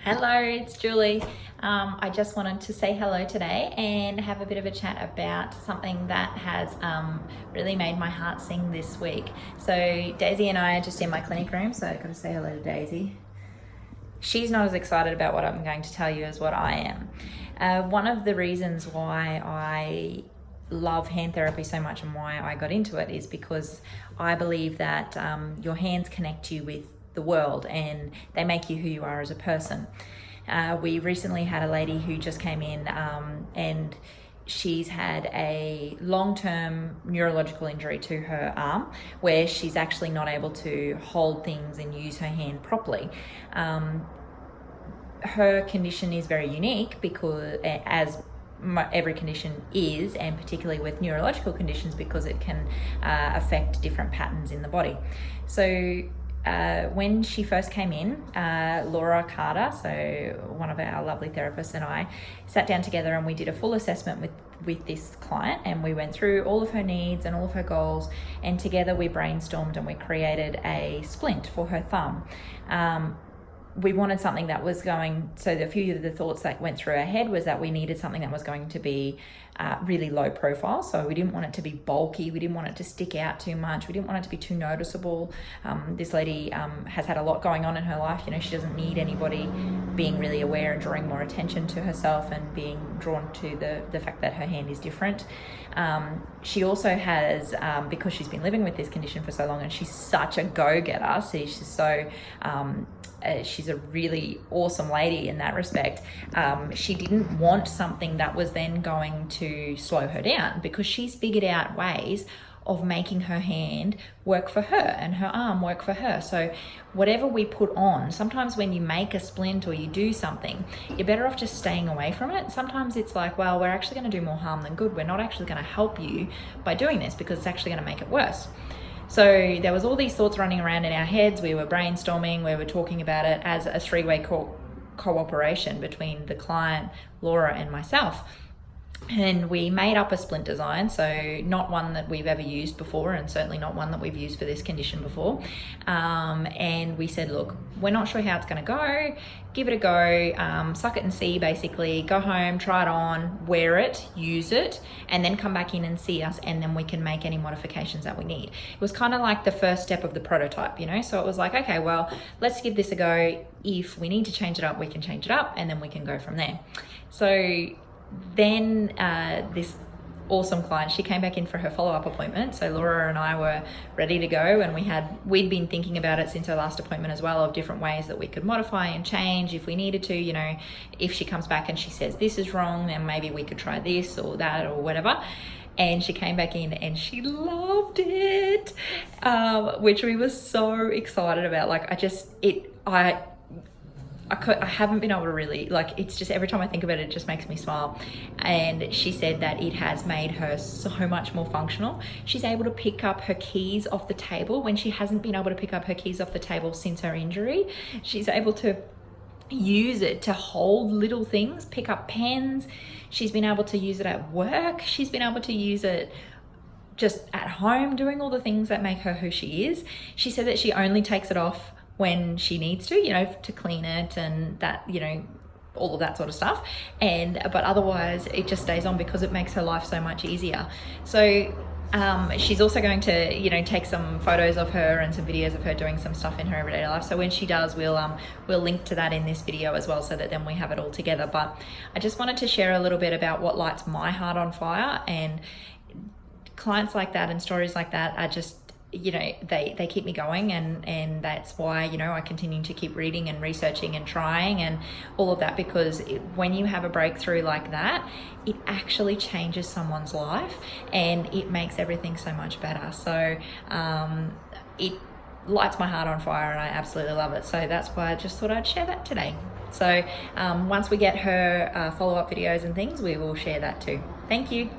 Hello, it's Julie. I just wanted to say hello today and have a bit of a chat about something that has really made my heart sing this week. So Daisy and I are just in my clinic room, so I've got to say hello to Daisy. She's not as excited about what I'm going to tell you as what I am. One of the reasons why I love hand therapy so much and why I got into it is because I believe that your hands connect you with the world and they make you who you are as a person. We recently had a lady who just came in and she's had a long-term neurological injury to her arm where she's actually not able to hold things and use her hand properly. Her condition is very unique because, as every condition is, and particularly with neurological conditions, because it can affect different patterns in the body. So when she first came in, Laura Carter, so one of our lovely therapists, and I sat down together and we did a full assessment with this client, and we went through all of her needs and all of her goals, and together we brainstormed and we created a splint for her thumb. We wanted something that was so a few of the thoughts that went through our head was that we needed something that was going to be really low profile. So we didn't want it to be bulky. We didn't want it to stick out too much. We didn't want it to be too noticeable. This lady has had a lot going on in her life. You know, she doesn't need anybody being really aware and drawing more attention to herself and being drawn to the fact that her hand is different. She also has, because she's been living with this condition for so long and she's such a go-getter, so she's so... she's a really awesome lady in that respect. She didn't want something that was then going to slow her down because she's figured out ways of making her hand work for her and her arm work for her. So whatever we put on, sometimes when you make a splint or you do something, you're better off just staying away from it. Sometimes it's like, well, we're actually going to do more harm than good. We're not actually going to help you by doing this because it's actually going to make it worse. So there was all these thoughts running around in our heads. We were brainstorming, we were talking about it as a three-way cooperation between the client, Laura, and myself. And we made up a splint design, so not one that we've ever used before and certainly not one that we've used for this condition before. And we said, look, we're not sure how it's going to go. Give it a go, suck it and see, basically. Go home, try it on, wear it, use it, and then come back in and see us, and then we can make any modifications that we need. It was kind of like the first step of the prototype, you know? So it was like, okay, well, let's give this a go. If we need to change it up, we can change it up, and then we can go from there. So then this awesome client, she came back in for her follow-up appointment. So Laura and I were ready to go, and we'd been thinking about it since her last appointment as well, of different ways that we could modify and change if we needed to. You know, if she comes back and she says this is wrong, then maybe we could try this or that or whatever. And she came back in and she loved it, which we were so excited about. Like I haven't been able to really, like, it's just every time I think about it, it just makes me smile. And she said that it has made her so much more functional. She's able to pick up her keys off the table when she hasn't been able to pick up her keys off the table since her injury. She's able to use it to hold little things, pick up pens. She's been able to use it at work. She's been able to use it just at home, doing all the things that make her who she is. She said that she only takes it off when she needs to, you know, to clean it and that, you know, all of that sort of stuff. But otherwise it just stays on because it makes her life so much easier. So she's also going to, you know, take some photos of her and some videos of her doing some stuff in her everyday life. So when she does, we'll link to that in this video as well, so that then we have it all together. But I just wanted to share a little bit about what lights my heart on fire, and clients like that and stories like that are just, you know, they keep me going, and that's why, you know, I continue to keep reading and researching and trying and all of that, because when you have a breakthrough like that, it actually changes someone's life and it makes everything so much better. So it lights my heart on fire and I absolutely love it. So that's why I just thought I'd share that today. So once we get her follow-up videos and things, we will share that too. Thank you.